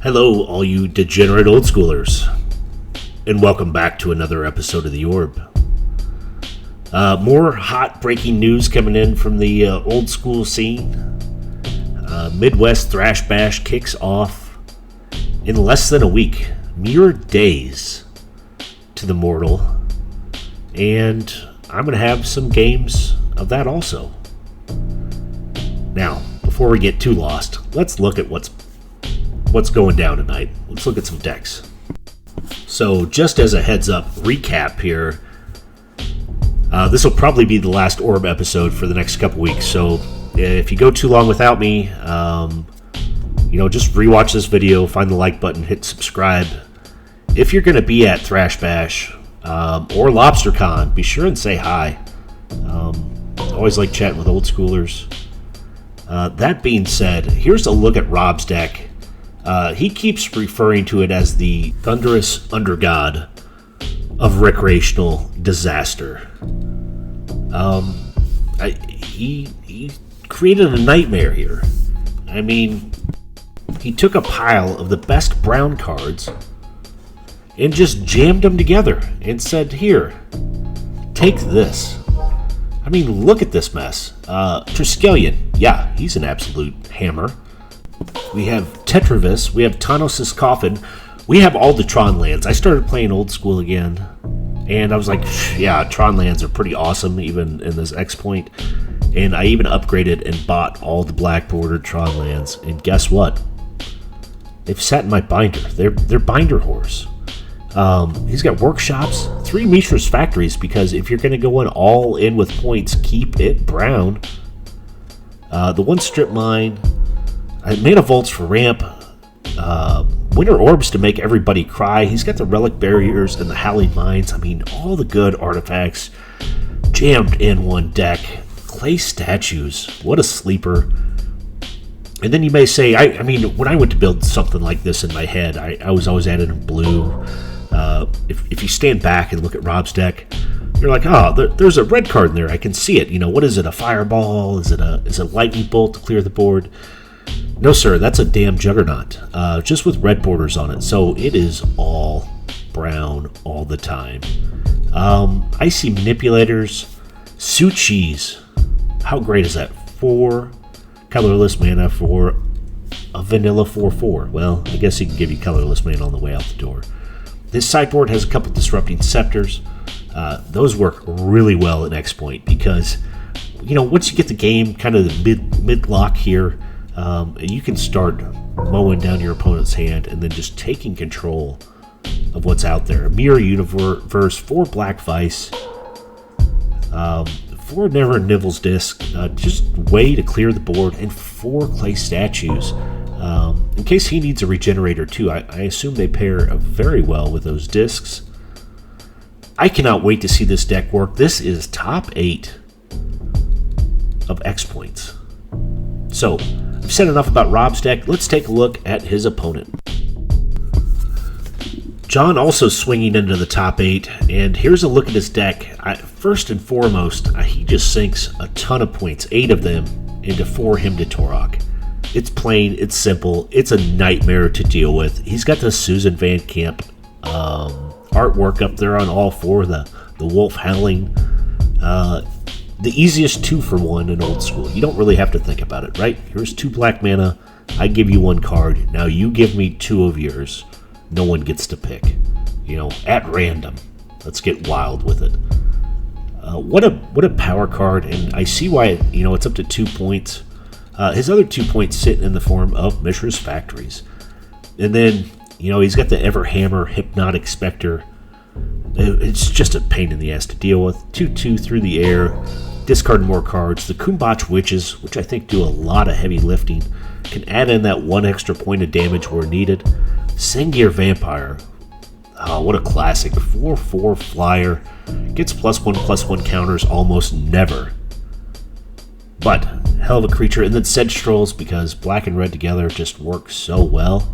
Hello, all you degenerate old schoolers, and welcome back to another episode of The Orb. More hot breaking news coming in from the old school scene. Midwest Thrash Bash kicks off in less than a week, mere days to the mortal, and I'm going to have some games of that also. Now, before we get too lost, let's look at what's going down tonight. Let's look at some decks. So just as a heads up recap here, this will probably be the last Orb episode for the next couple weeks. So if you go too long without me, just rewatch this video, find the like button, hit subscribe. If you're going to be at Thrash Bash or LobsterCon, be sure and say hi. Always like chatting with old schoolers. That being said, here's a look at Rob's deck. He keeps referring to it as the thunderous undergod of recreational disaster. He created a nightmare here. I mean, he took a pile of the best brown cards and just jammed them together and said, "Here, take this." I mean, look at this mess. Triskelion, yeah, he's an absolute hammer. We have Tetravis, we have Tanos' Coffin, we have all the Tron lands. I started playing old school again, and I was like, yeah, Tron lands are pretty awesome, even in this X point. And I even upgraded and bought all the black bordered Tron lands, and guess what? They've sat in my binder. They're binder whores. He's got workshops, 3 Mishra's factories, because if you're going to go in all in with points, keep it brown. The 1 strip mine, mana vaults for ramp, winter orbs to make everybody cry. He's got the relic barriers and the howling mines. I mean, all the good artifacts jammed in one deck. Clay statues, what a sleeper. And then you may say, I mean, when I went to build something like this in my head, I was always at it in blue. If you stand back and look at Rob's deck, you're like, there's a red card in there. I can see it. What is it? A fireball? Is it a lightning bolt to clear the board? No, sir, that's a damn juggernaut, just with red borders on it. So it is all brown all the time. Icy manipulators, Suchis. How great is that? 4 colorless mana for a vanilla 4/4. Well, I guess he can give you colorless mana on the way out the door. This sideboard has a couple disrupting scepters. Those work really well in X Point because, once you get the game kind of the mid-lock here, you can start mowing down your opponent's hand and then just taking control of what's out there. Mirror Universe, 4 Black Vice, 4 Never Nivel's Disc, just way to clear the board, and 4 Clay Statues. In case he needs a regenerator too, I assume they pair very well with those discs. I cannot wait to see this deck work. This is top 8 of X points. So, I've said enough about Rob's deck. Let's take a look at his opponent. John also swinging into the top 8, and here's a look at his deck. First and foremost, he just sinks a ton of points, 8 of them, into 4 Hymn to Torok. It's plain, it's simple, it's a nightmare to deal with. He's got the Susan Van Camp artwork up there on all 4, the wolf howling. The easiest 2-for-1 in old school. You don't really have to think about it, right? Here's 2 black mana, I give you 1 card, now you give me 2 of yours. No one gets to pick, at random. Let's get wild with it. What a power card, and I see why it's up to 2 points. His other 2 points sit in the form of Mishra's Factories. And then, he's got the Everhammer Hypnotic Spectre. It's just a pain in the ass to deal with. 2/2 through the air, discard more cards. The Kumbach Witches, which I think do a lot of heavy lifting, can add in that 1 extra point of damage where needed. Sengir Vampire, what a classic. 4/4 flyer, gets +1/+1 counters almost never. But, hell of a creature. And then Sedge Strolls, because black and red together just work so well.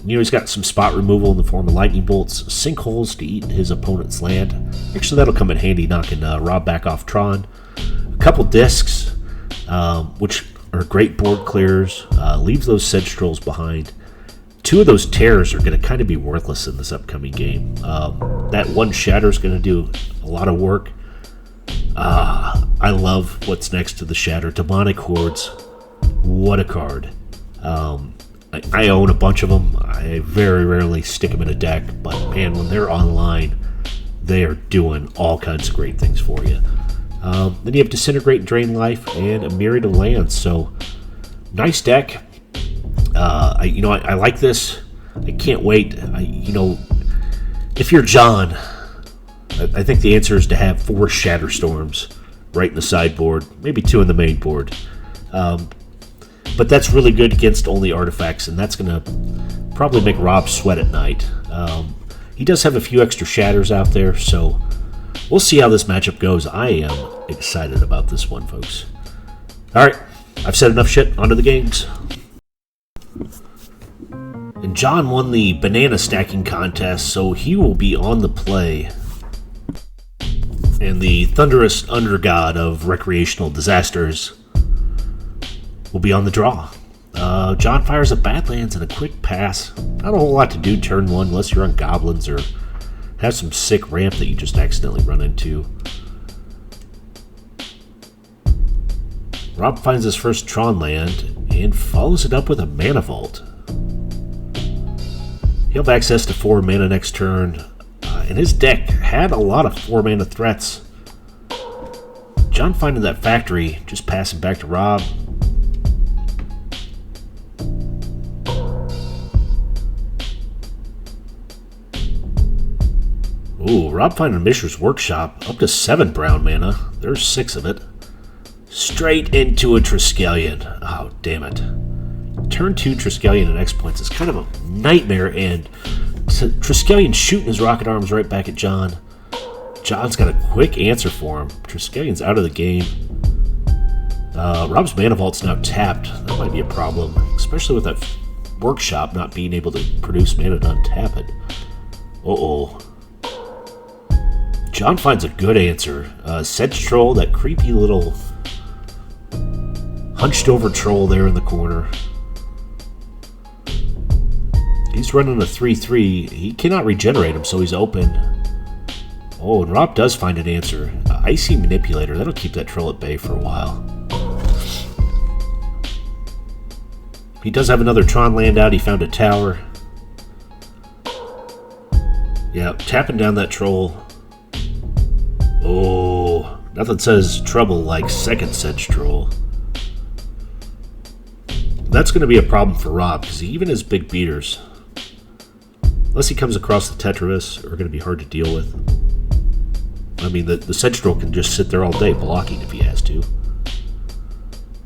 He's got some spot removal in the form of lightning bolts, sinkholes to eat his opponent's land. Actually, that'll come in handy knocking Rob back off Tron. A couple discs, which are great board clears, leaves those Sedge Strolls behind. two of those tears are going to kind of be worthless in this upcoming game. That one shatter is going to do a lot of work. I love what's next to the shatter. Demonic Hordes. What a card. I own a bunch of them. I very rarely stick them in a deck, but man, when they're online, they are doing all kinds of great things for you. Then you have Disintegrate and Drain Life and a Myriad of Lands. So, nice deck. I like this. I can't wait. If you're John, I think the answer is to have 4 Shatter Storms right in the sideboard, maybe 2 in the main board. But that's really good against only artifacts, and that's going to probably make Rob sweat at night. He does have a few extra shatters out there, so we'll see how this matchup goes. I am excited about this one, folks. Alright, I've said enough shit. On to the games. And John won the banana stacking contest, so he will be on the play. And the thunderous undergod of recreational disasters will be on the draw. John fires a Badlands and a quick pass. Not a whole lot to do turn 1 unless you're on goblins or have some sick ramp that you just accidentally run into. Rob finds his first Tron land and follows it up with a Mana Vault. He'll have access to 4 mana next turn, and his deck had a lot of 4 mana threats. John finding that factory, just passing back to Rob. Ooh, Rob finding Mishra's Workshop, up to 7 brown mana. There's 6 of it. Straight into a Triskelion. Oh, damn it. Turn 2 Triskelion and X points is kind of a nightmare, and Triskelion shooting his rocket arms right back at John. John's got a quick answer for him. Triskelion's out of the game. Rob's Mana Vault's now tapped. That might be a problem, especially with that Workshop not being able to produce mana to untap it. Uh-oh. John finds a good answer. Sedge Troll, that creepy little hunched over troll there in the corner. He's running a 3/3. He cannot regenerate him, so he's open. Oh, and Rob does find an answer. Icy Manipulator. That'll keep that troll at bay for a while. He does have another Tron land out. He found a tower. Yeah, tapping down that troll. Oh, nothing says trouble like second Sedge Troll. That's going to be a problem for Rob, because even his big beaters, unless he comes across the Tetris, are going to be hard to deal with. I mean, the Sedge Troll can just sit there all day blocking if he has to.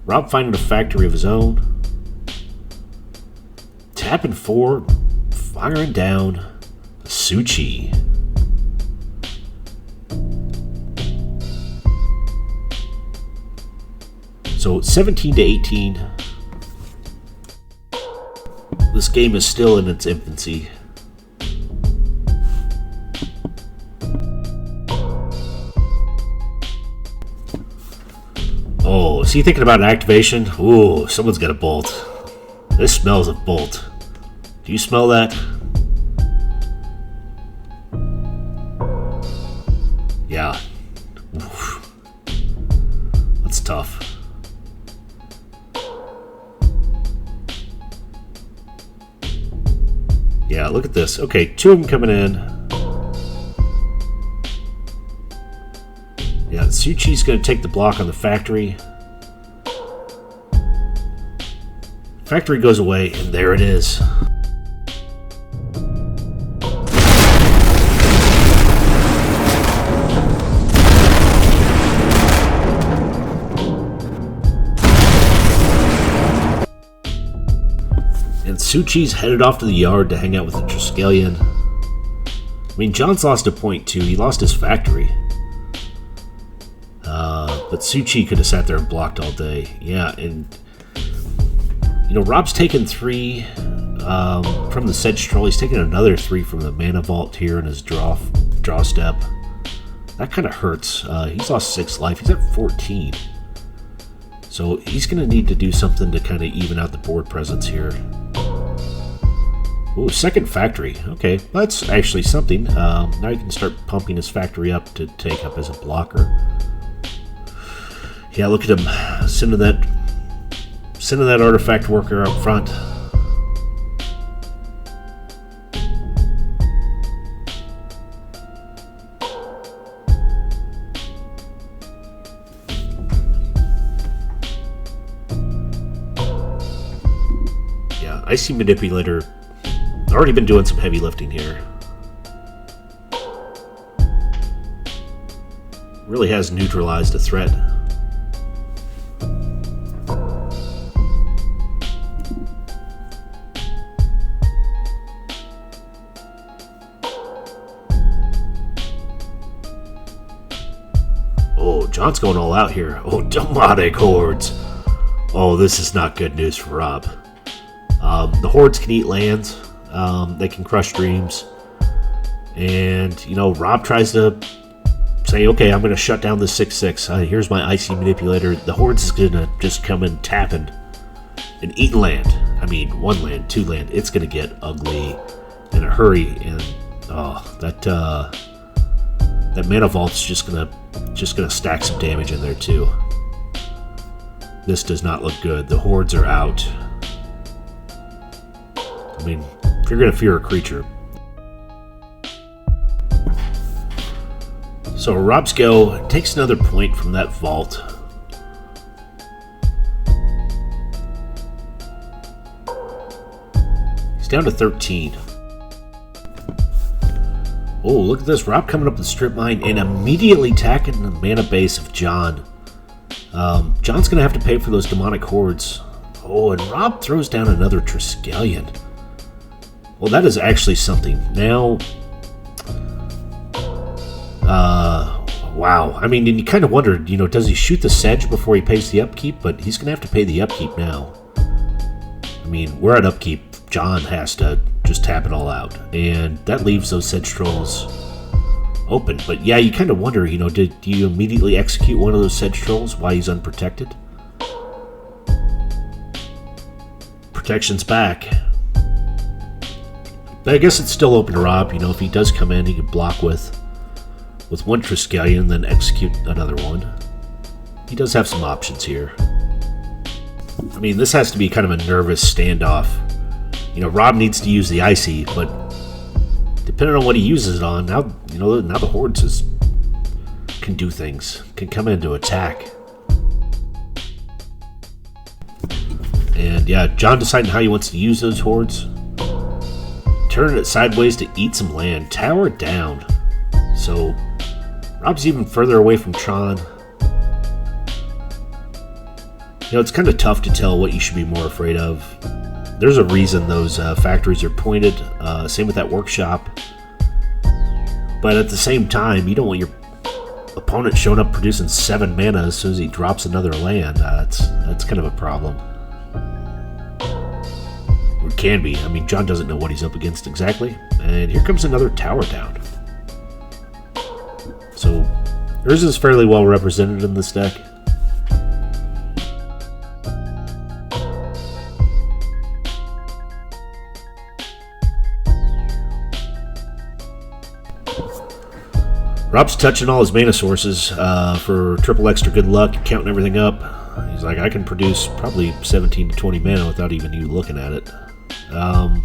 Rob finding a factory of his own. Tapping 4, firing down Suchi. So 17 to 18. This game is still in its infancy. Oh, is he thinking about an activation? Ooh, someone's got a bolt. This smells of bolt. Do you smell that? Yeah. Oof. That's tough. Yeah, look at this. Okay, 2 of them coming in. Yeah, Suchi's going to take the block on the factory. Factory goes away, and there it is. And Suchi's headed off to the yard to hang out with the Triskelion. I mean, John's lost a point too. He lost his factory. But Suchi could have sat there and blocked all day. Yeah, and Rob's taken 3 from the Sedge Troll. He's taken another 3 from the Mana Vault here in his draw step. That kind of hurts. He's lost 6 life. He's at 14. So he's going to need to do something to kind of even out the board presence here. Ooh, second factory. Okay, that's actually something. Now you can start pumping his factory up to take up as a blocker. Yeah, look at him sending that artifact worker up front. Yeah, Icy Manipulator. Already been doing some heavy lifting here. Really has neutralized a threat. Oh, John's going all out here. Oh, demonic hordes. Oh, this is not good news for Rob. The hordes can eat lands. They can crush dreams. And, you know, Rob tries to say, okay, I'm going to shut down the 6/6. Here's my Icy Manipulator. The hordes is going to just come in tapping and eat land. I mean, 1 land, 2 land. It's going to get ugly in a hurry. And, that Mana Vault's just gonna stack some damage in there too. This does not look good. The hordes are out. I mean, if you're gonna fear a creature. So Rob's go takes another point from that vault. He's down to 13. Oh, look at this. Rob coming up the strip mine and immediately attacking the mana base of John. John's going to have to pay for those demonic hordes. Oh, and Rob throws down another Triskelion. Well, that is actually something. Now, wow. I mean, and you kind of wondered, you know, does he shoot the Sedge before he pays the upkeep? But he's going to have to pay the upkeep now. I mean, we're at upkeep. John has to just tap it all out, and that leaves those Sedge Trolls open. But yeah, you kind of wonder, you know, do you immediately execute one of those Sedge Trolls while he's unprotected? Protection's back. But I guess it's still open to Rob. You know, if he does come in, he could block with 1 Triskelion, then execute another one. He does have some options here. I mean, this has to be kind of a nervous standoff. You know, Rob needs to use the Icy, but depending on what he uses it on, now the hordes can do things, can come in to attack. And yeah, John deciding how he wants to use those hordes. Turning it sideways to eat some land, tower it down. So Rob's even further away from Tron. You know, it's kind of tough to tell what you should be more afraid of. There's a reason those factories are pointed. Same with that workshop. But at the same time, you don't want your opponent showing up producing 7 mana as soon as he drops another land. That's kind of a problem. Or it can be. I mean, John doesn't know what he's up against exactly. And here comes another tower down. So, yours is fairly well represented in this deck. Rob's touching all his mana sources for triple extra good luck, counting everything up. He's like, I can produce probably 17 to 20 mana without even you looking at it. No,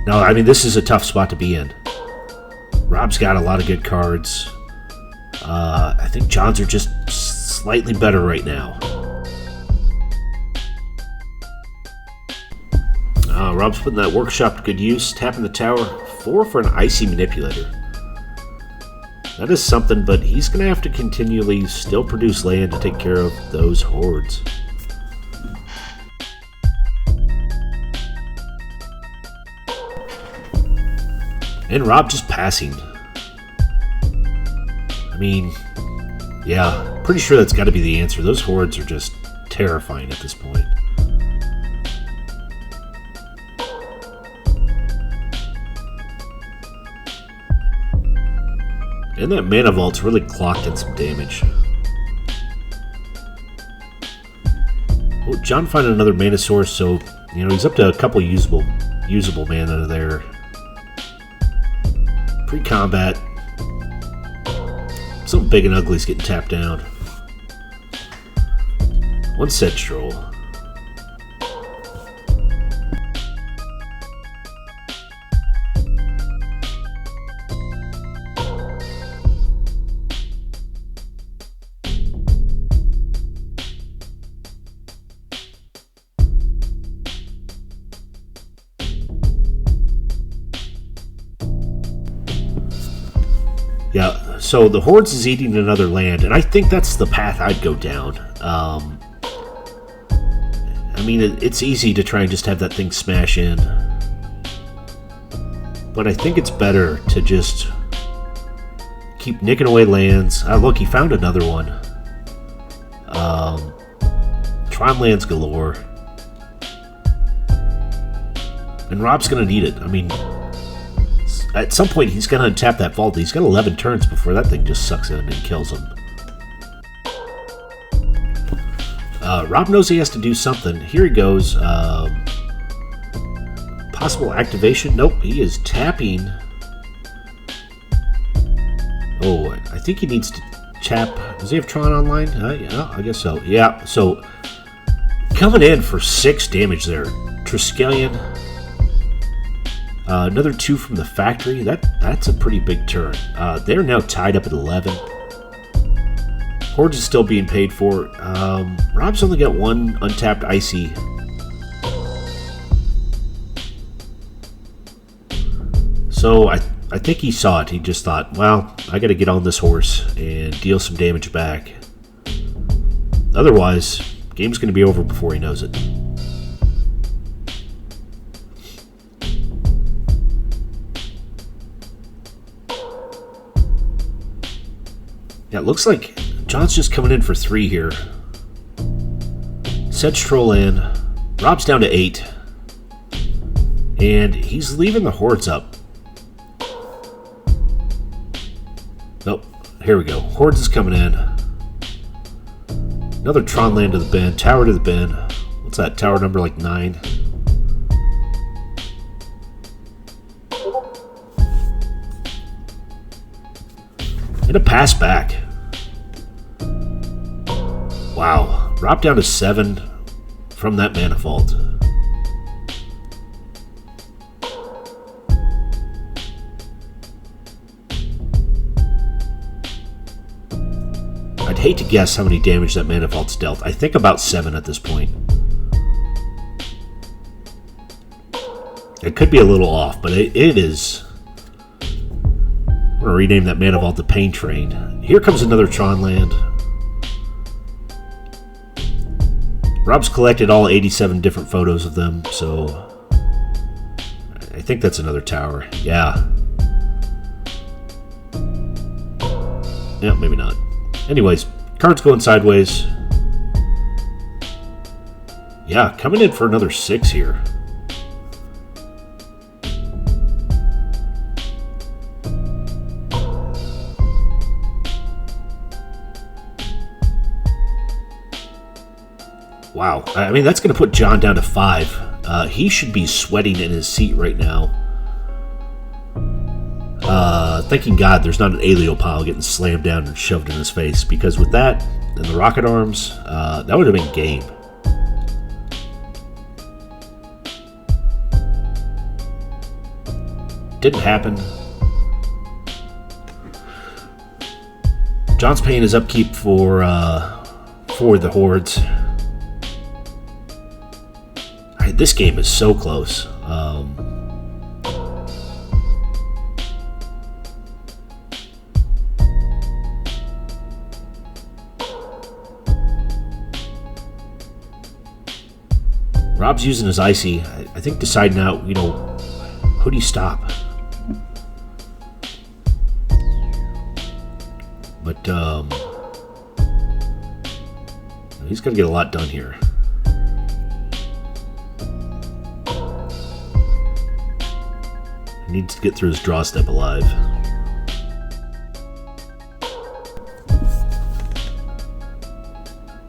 I mean, this is a tough spot to be in. Rob's got a lot of good cards. I think John's are just slightly better right now. Rob's putting that workshop to good use, tapping the tower. 4 for an Icy Manipulator. That is something, but he's going to have to continually still produce land to take care of those hordes. And Rob just passing. I mean, yeah, pretty sure that's got to be the answer. Those hordes are just terrifying at this point. And that Mana Vault's really clocked in some damage. Oh, John found another mana source, so, you know, he's up to a couple usable usable mana there. Pre-combat. Something big and ugly's getting tapped down. One Sedge Troll. Yeah, so the Hordes is eating another land, and I think that's the path I'd go down. I mean, it's easy to try and just have that thing smash in. But I think it's better to just keep nicking away lands. Look, he found another one. Tron lands galore. And Rob's going to need it. I mean, at some point he's going to untap that Vault. He's got 11 turns before that thing just sucks in and kills him. Rob knows he has to do something. Here he goes. Possible activation. Nope, he is tapping. Oh, I think he needs to tap. Does he have Tron online? Yeah, I guess so. Yeah, so coming in for 6 damage there. Triskelion. Another 2 from the factory. That's a pretty big turn. They're now tied up at 11. Hordes is still being paid for. Rob's only got 1 untapped Icy. So I think he saw it. He just thought, well, I got to get on this horse and deal some damage back. Otherwise, game's going to be over before he knows it. Yeah, it looks like John's just coming in for 3 here. Sedge Troll in. Rob's down to 8. And he's leaving the Hordes up. Nope. Here we go. Hordes is coming in. Another Tron land to the bin. Tower to the bin. What's that? Tower number like 9. And a pass back. Wow. Rob down to 7 from that mana vault. I'd hate to guess how many damage that mana vault's dealt. I think about 7 at this point. It could be a little off, but it is. I'm going to rename that mana vault the Pain Train. Here comes another Tron land. Rob's collected all 87 different photos of them, so I think that's another tower. Yeah. Yeah, maybe not. Anyways, cards going sideways. Yeah, coming in for another 6 here. Wow. I mean, that's going to put John down to 5. He should be sweating in his seat right now. Thanking God there's not an Alio pile getting slammed down and shoved in his face, because with that and the rocket arms, that would have been game. Didn't happen. John's paying his upkeep for the Hordes. This game is so close. Rob's using his Icy. I think deciding out, who do you stop? But he's got to get a lot done here. He needs to get through his draw step alive.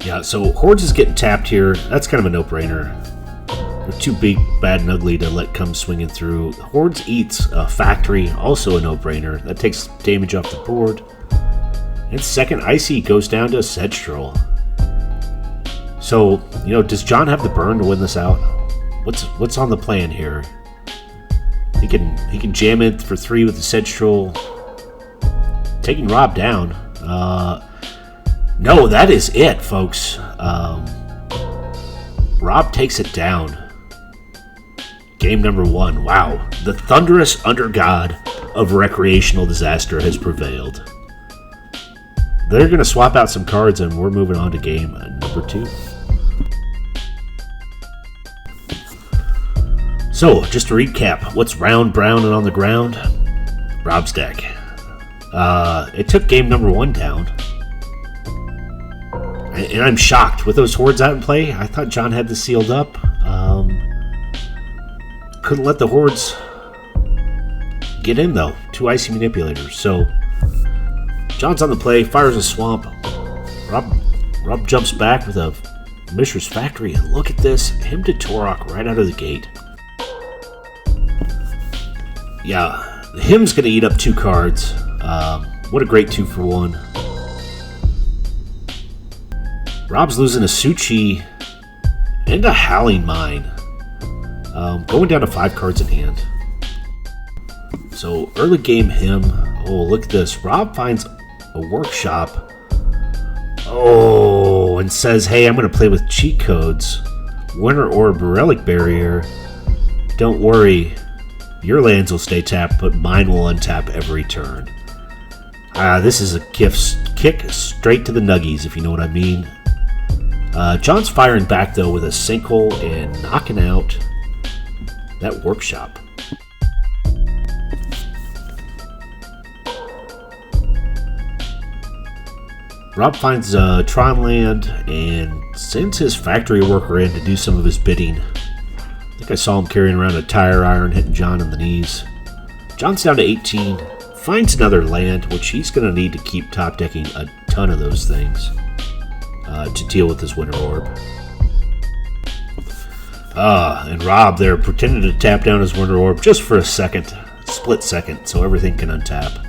Yeah, so Hordes is getting tapped here. That's kind of a no-brainer. They're too big, bad, and ugly to let come swinging through. Hordes eats a Factory, also a no-brainer. That takes damage off the board. And second Icy goes down to a Sedge Troll. So, does John have the burn to win this out? What's on the plan here? He can jam it for 3 with the Sedge Troll, taking Rob down. No, that is it, folks. Rob takes it down. Game number 1. Wow. The thunderous under-god of recreational disaster has prevailed. They're going to swap out some cards, and we're moving on to game number 2. So, just to recap, what's round, brown, and on the ground? Rob's deck. It took game number 1 down. And I'm shocked. With those hordes out in play, I thought John had this sealed up. Couldn't let the hordes get in, though. 2 Icy Manipulators. So, John's on the play, fires a Swamp. Rob jumps back with a Mishra's Factory, and look at this. Him to Torok right out of the gate. Yeah, him's going to eat up 2 cards. What a great 2 for 1. Rob's losing a Suchi and a Howling Mine. Going down to 5 cards in hand. So, early game him. Oh, look at this. Rob finds a workshop. Oh, and says, hey, I'm going to play with cheat codes. Winter Orb, Relic Barrier. Don't worry. Your lands will stay tapped, but mine will untap every turn. This is a kick straight to the nuggies, if you know what I mean. John's firing back, though, with a Sinkhole and knocking out that workshop. Rob finds Tron land and sends his factory worker in to do some of his bidding. I think I saw him carrying around a tire iron, hitting John in the knees. John's down to 18, finds another land, which he's going to need to keep top decking a ton of those things to deal with this Winter Orb. And Rob there pretended to tap down his Winter Orb just for a second, split second, so everything can untap.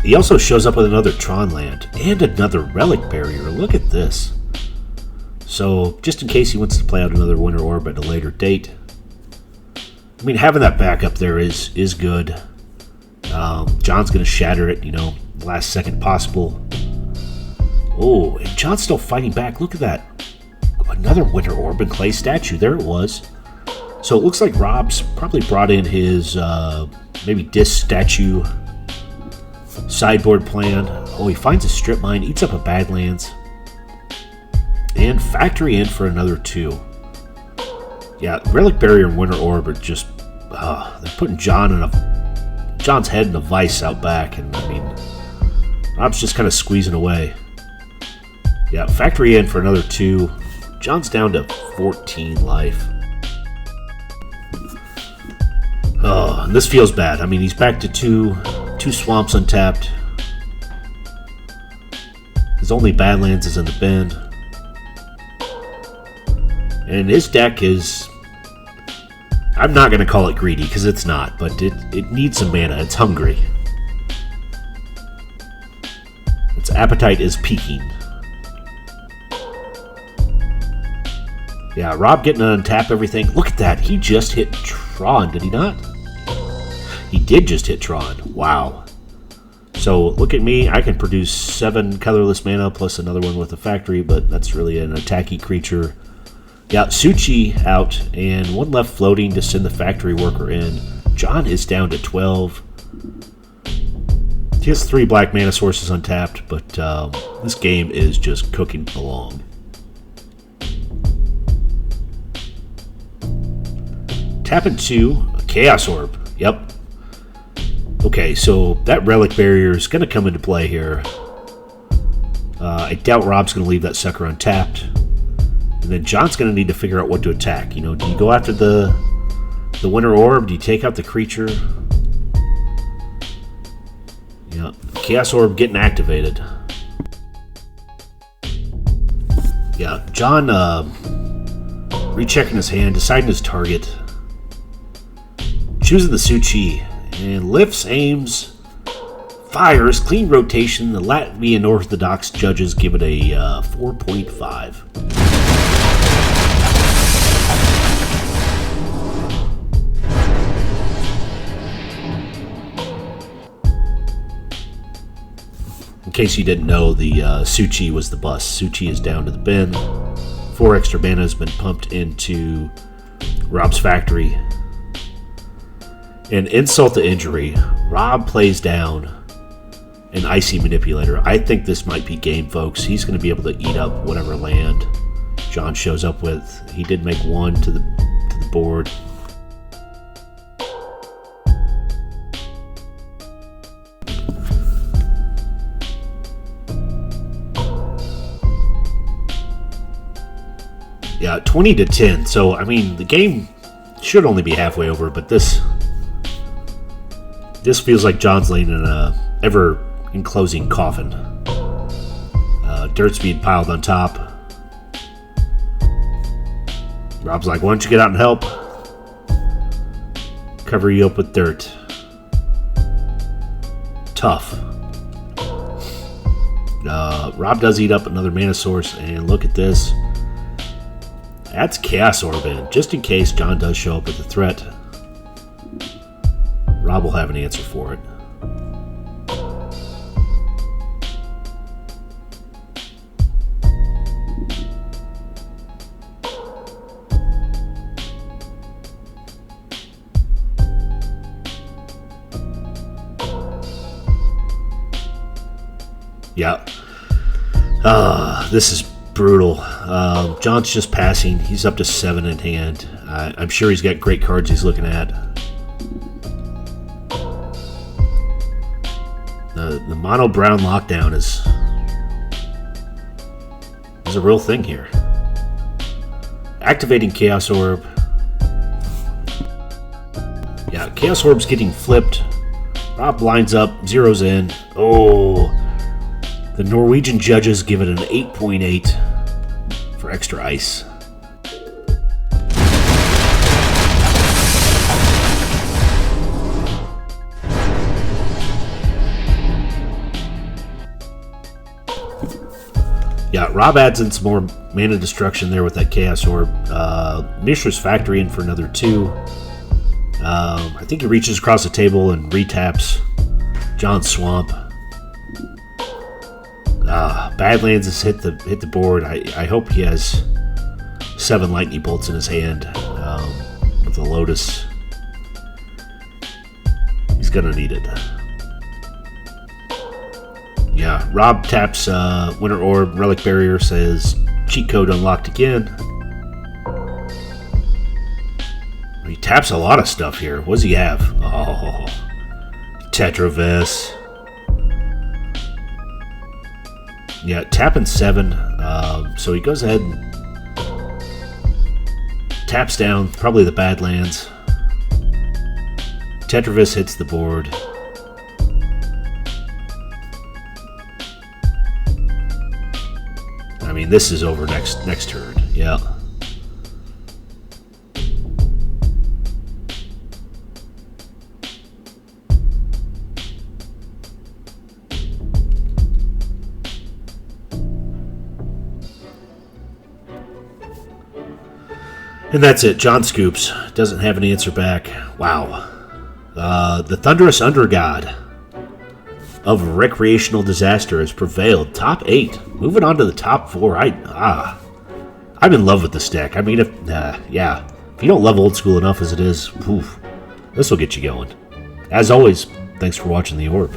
He also shows up with another Tron land and another Relic Barrier. Look at this. So, just in case he wants to play out another Winter Orb at a later date. I mean, having that backup there is good. John's going to shatter it, last second possible. Oh, and John's still fighting back. Look at that. Another Winter Orb and Clay Statue. There it was. So it looks like Rob's probably brought in his maybe Disc Statue sideboard plan. Oh, he finds a Strip Mine, eats up a Badlands. And Factory in for another 2. Yeah, Relic Barrier and Winter Orb are just... they're putting John's head in a vice out back. And, I mean, Rob's just kind of squeezing away. Yeah, Factory in for another 2. John's down to 14 life. Oh, and this feels bad. I mean, he's back to two swamps untapped. His only Badlands is in the bin. And his deck is... I'm not going to call it greedy, because it's not, but it needs some mana. It's hungry. Its appetite is peaking. Yeah, Rob getting to untap everything. Look at that. He just hit Tron, did he not? He did just hit Tron. Wow. So, look at me. I can produce 7 colorless mana plus another one with a factory, but that's really an attacky creature. Got Suchi out, and 1 left floating to send the factory worker in. John is down to 12. He has 3 black mana sources untapped, but this game is just cooking along. Tapping 2, a Chaos Orb. Yep. Okay, so that Relic Barrier is going to come into play here. I doubt Rob's going to leave that sucker untapped. And then John's going to need to figure out what to attack. Do you go after the Winter Orb? Do you take out the creature? Yeah, Chaos Orb getting activated. Yeah, John Rechecking his hand, deciding his target. Choosing the Suchi. And lifts, aims, fires, clean rotation. The Latvian Orthodox judges give it a 4.5. In case you didn't know, the Suchi was the bus. Suchi is down to the bin. 4 extra mana has been pumped into Rob's factory. And insult to injury, Rob plays down an Icy Manipulator. I think this might be game, folks. He's going to be able to eat up whatever land John shows up with. He did make 1 to the board. Yeah, 20-10. So, I mean, the game should only be halfway over, but this feels like John's laying in a ever-enclosing coffin. Dirt speed piled on top. Rob's like, why don't you get out and help? Cover you up with dirt. Tough. Rob does eat up another mana source, and look at this. That's Chaos Orb in, just in case John does show up with a threat. Rob will have an answer for it. Yeah. This is brutal. John's just passing. He's up to 7 in hand. I'm sure he's got great cards he's looking at. The mono brown lockdown is a real thing here. Activating Chaos Orb. Yeah, Chaos Orb's getting flipped. Rob lines up, zeroes in. Oh, the Norwegian judges give it an 8.8 for extra ice. Yeah, Rob adds in some more mana destruction there with that Chaos Orb. Mishra's Factory in for another 2. I think he reaches across the table and retaps John's Swamp. Badlands has hit the board. I hope he has 7 lightning bolts in his hand with the Lotus. He's gonna need it. Yeah, Rob taps Winter Orb, Relic Barrier, says cheat code unlocked again. He taps a lot of stuff here. What does he have? Oh, Tetravis. Yeah, tapping 7. So he goes ahead and taps down probably the Badlands. Tetravis hits the board. I mean, this is over next turn. Yeah. And that's it. John scoops. Doesn't have an answer back. Wow. The Thunderous Undergod of Recreational Disaster has prevailed. Top 8. Moving on to the top 4. I'm in love with this deck. I mean, if you don't love old school enough as it is, this will get you going. As always, thanks for watching The Orb.